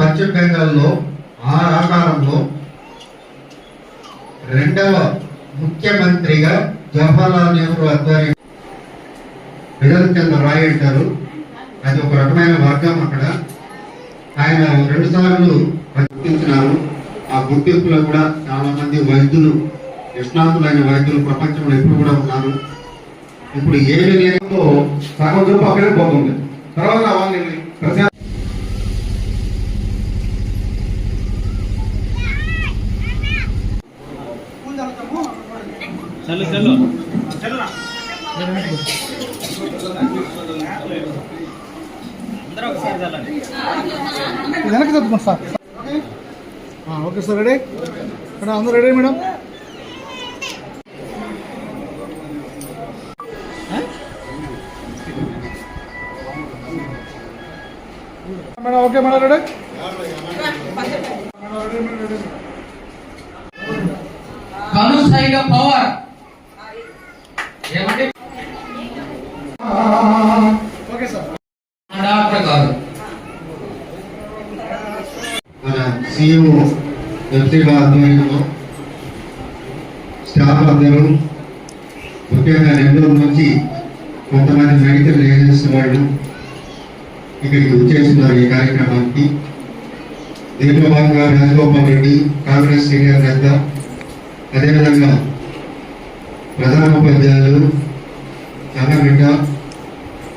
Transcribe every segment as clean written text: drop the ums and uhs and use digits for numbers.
పశ్చిమ బెంగాల్లో ఆ ఆకారంలో రెండవ ముఖ్యమంత్రిగా జవహర్లాల్ నెహ్రూ ఆధ్వర్యం బిధన్ చంద్ర రాయ్ అంటారు. అది ఒక రకమైన వర్గం. అక్కడ ఆయన 2 సార్లు గుర్తించినారు. ఆ గుర్తింపులో కూడా చాలా మంది వైద్యులు, నిష్ణాతులైన వైద్యులు ప్రపంచంలో ఎప్పుడు కూడా ఉన్నారు. ఇప్పుడు ఏమి లేదో సగం చూపు అక్కడే పోతుంది. తర్వాత వాళ్ళని వెనక్కి చదువుకోండి sir. Okay sir, ready madam? అందరూ ready madam? Madam okay madam, ready? కనుసైగ పవర్ ఏమంటే ఓకే సార్. డాక్టర్ గారు మన సిఇఓ ఎంసీగా ఆధ్వర్యంలో స్టాఫ్ అందరూ, ముఖ్యంగా నెల్లూరు నుంచి కొంతమంది మెడికల్ ఏజెన్సీ వాళ్ళు ఇక్కడికి వచ్చేస్తున్నారు ఈ కార్యక్రమానికి. దీంట్లో భాగంగా రాజగోపాల్ రెడ్డి, కాంగ్రెస్ సీనియర్ నేత, అదేవిధంగా ప్రధానోపాధ్యాయులు చంద్రబిడ్డ,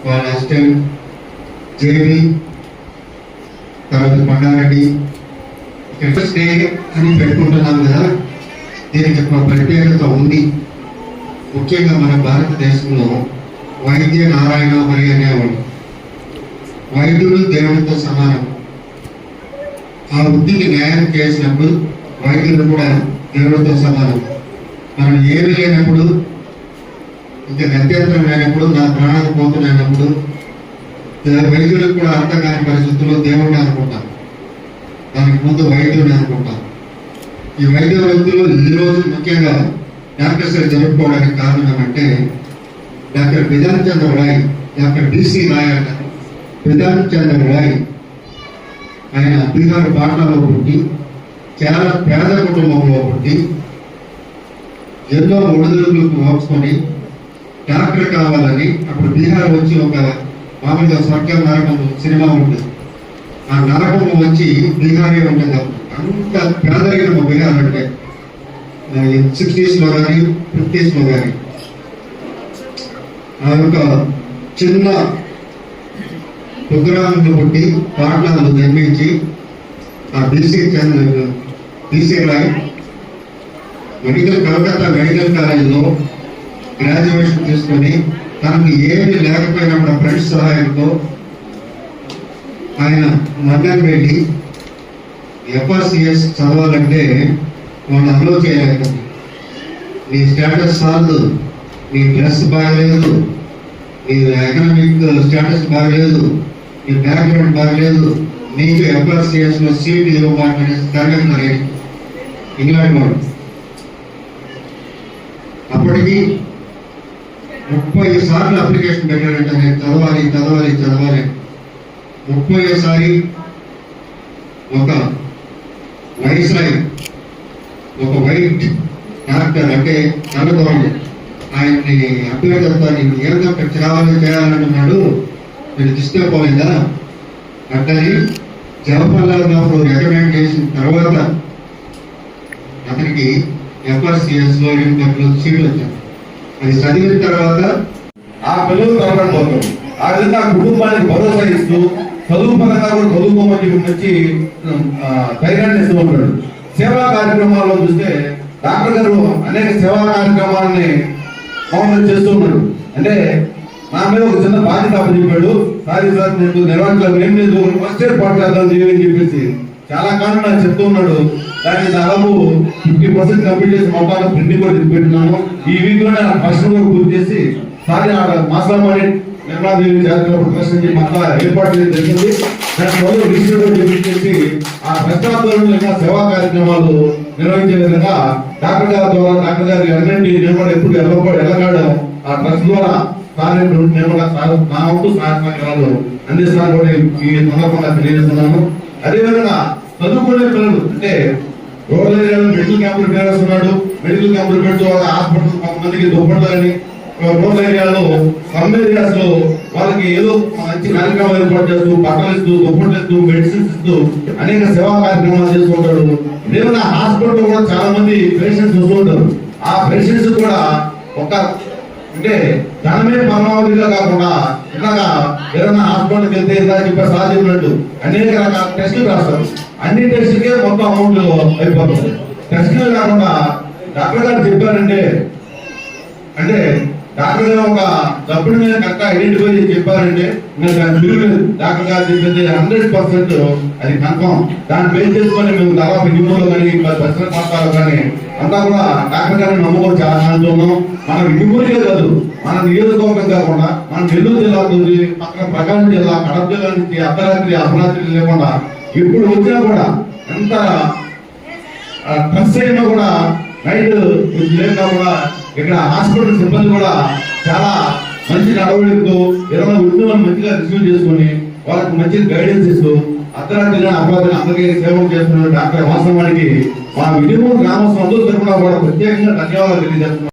వాళ్ళ అసిస్టెంట్ జేబీ, తర్వాత కొండారెడ్డి. ఇక్కడ స్టే అని పెట్టుకుంటున్నాం కదా, దీనికి ఒక ప్రత్యేకత ఉంది. ముఖ్యంగా మన భారతదేశంలో వైద్య నారాయణ హరి అనేవాడు. వైద్యుడు దేవుడితో సమానం. ఆ వృత్తికి న్యాయం చేసినప్పుడు వైద్యుడు కూడా దేవుడితో సమానం. మనం ఏమి లేనప్పుడు, ఇంకా గత్యంతరం లేనప్పుడు, నా ప్రాణాలు పోతున్నప్పుడు వైద్యులకు కూడా అర్థం కాని పరిస్థితుల్లో దేవుడిని అనుకుంటాం. దానికి ముందు వైద్యుడిని అనుకుంటాం. ఈ వైద్య వృత్తిలో ఈరోజు ముఖ్యంగా డాక్టర్స్ జరుపుకోవడానికి కారణం ఏమంటే, డాక్టర్ బిధన్ చంద్ర రాయ్, డాక్టర్ బిసి రాయ్ అంటారు. బిధన్ చంద్ర రాయ్ ఆయన బీహార్ పాట్నాలో పుట్టి, చాలా పేద కుటుంబంలో పుట్టి, ఎన్నో ఒడిదుడుకులకు మోసుకొని డాక్టర్ కావాలని అప్పుడు బీహార్ వచ్చి ఒక మామూలుగా స్వర్గం నరకం సినిమా ఉంటుంది. ఆ నరకం వచ్చి బీహారే ఉంటుంది. అంత పేదరికం బీహార్ అంటే 60s లో కానీ 50s లో కానీ ఆ యొక్క చిన్న కుగ్రామంలో పుట్టి పాట్నాలో జన్మించి ఆ బీసీ రాయ్ కలకత్తా మెడికల్ కాలేజీలో గ్రాడ్యుయేషన్ తీసుకొని తనకు ఏమీ లేకపోయినా కూడా ఫ్రెండ్స్ సహాయంతో ఆయన లండన్ వెళ్ళి FRCS చదవాలంటే వాళ్ళు అలో చేయలేకపోతుంది. నీ స్టేటస్ చాలదు, నీ డ్రెస్ బాగలేదు, నీ ఎకనామిక్ స్టేటస్ బాగలేదు, నీ బ్యాక్గ్రౌండ్ బాగలేదు, నీకు FRCS లో సీట్ ఇవ్వబోతున్న తరగతి ఇంగ్లాండ్ వాడు. అప్పటికి 30 సార్లు అప్లికేషన్ పెట్టారంటే నేను చదవాలి 30వ సారి ఒక వైస్రాయ్, ఒక వైట్ డాక్టర్ అంటే నల్లదొరలు ఆయన్ని అభ్యర్థి ఏదో చేయాలంటున్నాడు, నేను తీసుకోపోలేదా అట్టని జవహర్లాల్ నెహ్రూ రికమెండ్ చేసిన తర్వాత అతనికి FRCS లో సీట్లు వచ్చాయి. అది చదివిన తర్వాత ఆ పిల్లలు తరగకపోతుంది. ఆ విధంగా కుటుంబానికి భరోసా ఇస్తూ చదువు పరంగా కూడా చదువుకోమని నుంచి ధైర్యాన్ని ఇస్తూ ఉంటాడు. సేవా కార్యక్రమాల్లో చూస్తే డాక్టర్ గారు అనేక సేవా కార్యక్రమాలని మామూలు చేస్తూ ఉన్నాడు. అంటే నా మీద ఒక చిన్న బాధ్యత అప్పచెప్పాడు. సారీ సార్ నేను నిర్వహించాలి, ఏం లేదు, ఫస్ట్ ఎయిడ్ పాటు చేద్దాం అని చెప్పేసి చాలా కాలం నాకు చెప్తూ ఉన్నాడు. దాన్ని దాదాపు 50% కంప్లీట్ చేసి మొత్తాన్ని ప్రింటింగ్ కూడా పెట్టినాను. ఈ వీక్ లో ఫస్ట్ కూడా పూర్తి చేసి సారీ మాసామాడి నిర్మలాదేవి జాతీయ ట్రస్ట్ నుంచి మొత్తం ఏర్పాటు చేయడం జరిగింది. దాని వల్ల రిజిస్టర్ చేసి ఆ ప్రశ్నార్థులను సేవా కార్యక్రమాలు నిర్వహించే విధంగా డాక్టర్ గారి ద్వారా డాక్టర్ గారి అన్నింటి నేను కూడా ఎప్పుడు వెళ్ళగాడు ఆ ట్రస్ట్ ద్వారా నేను కూడా నా వంతు సహాయకాలు అందిస్తాను కూడా ఈ సందర్భంగా తెలియజేస్తున్నాను. అదేవిధంగా చదువుకునే పిల్లలు అంటే రూరల్ ఏరియాలో మెడికల్ క్యాంపులు ఉన్నాడు, మెడికల్ క్యాంపులు పెడుతూ వాళ్ళ హాస్పిటల్ కొంతమందికి దుప్పట్లని, రూరల్ ఏరియాలో సమ్ ఏరియాస్ లో వాళ్ళకి ఏదో మంచి కార్యక్రమాలు ఏర్పాటు చేస్తూ బట్టలు ఇస్తూ దుప్పట్లు ఇస్తూ మెడిసిన్స్ ఇస్తూ అనేక సేవా కార్యక్రమాలు చేస్తూ ఉంటాడు. ఇదేవిధంగా హాస్పిటల్ కూడా చాలా మంది పేషెంట్స్ వస్తూ ఉంటారు. ఆ పేషెంట్స్ కూడా ఒక అంటే ధనమే పరమావధిగా కాకుండా ఇలాగా ఏదైనా హాస్పిటల్కి వెళ్తే ఇలా చెప్పారు సార్ చెప్పినట్టు అనేక రకాల టెస్టులు రాస్తారు. అన్ని టెస్టులకే మొత్తం అమౌంట్ అయిపోతుంది. టెస్టులు కాకుండా డాక్టర్ గారు చెప్పారంటే అంటే డాక్టర్ గారు ఒక జబ్బుని మీద కరెక్ట్ ఐడెంటిఫై చేసి చెప్పారంటే డాక్టర్ గారు చెప్పింది 100% అది కన్ఫర్మ్. దాన్ని బేస్ చేసుకొని మేము తర్వాత వినియోగంలో కానీ దర్శన ప్రాంతాలు కానీ అంతా కూడా డాక్టర్ గారిని నమ్ముకొని చాలా ఆనందం. మన వినియోగంలో కాదు, మన నియోజకవర్గం కాకుండా మన నెల్లూరు జిల్లా నుంచి పక్కన ప్రకాశం జిల్లా, కడప జిల్లా నుంచి అర్ధరాత్రి అపరాత్రి లేకుండా ఎప్పుడు వచ్చినా కూడా ఎంత ట్రస్ట్ అయినా కూడా నైట్ లేకుండా కూడా ఇక్కడ హాస్పిటల్ సిబ్బంది కూడా చాలా మంచి నడవడితో ఏదైనా ఉద్యోగాన్ని మంచిగా రిసీవ్ చేసుకుని వాళ్ళకి మంచి గైడెన్స్ ఇస్తూ అర్ధరాత్రి అపరాత్రి అందరికీ సేవలు చేస్తున్న డాక్టర్ వాస్తవానికి మా వినియోగం గ్రామ సంతోషం కూడా ప్రత్యేకంగా ధన్యవాదాలు తెలియజేస్తున్నాం.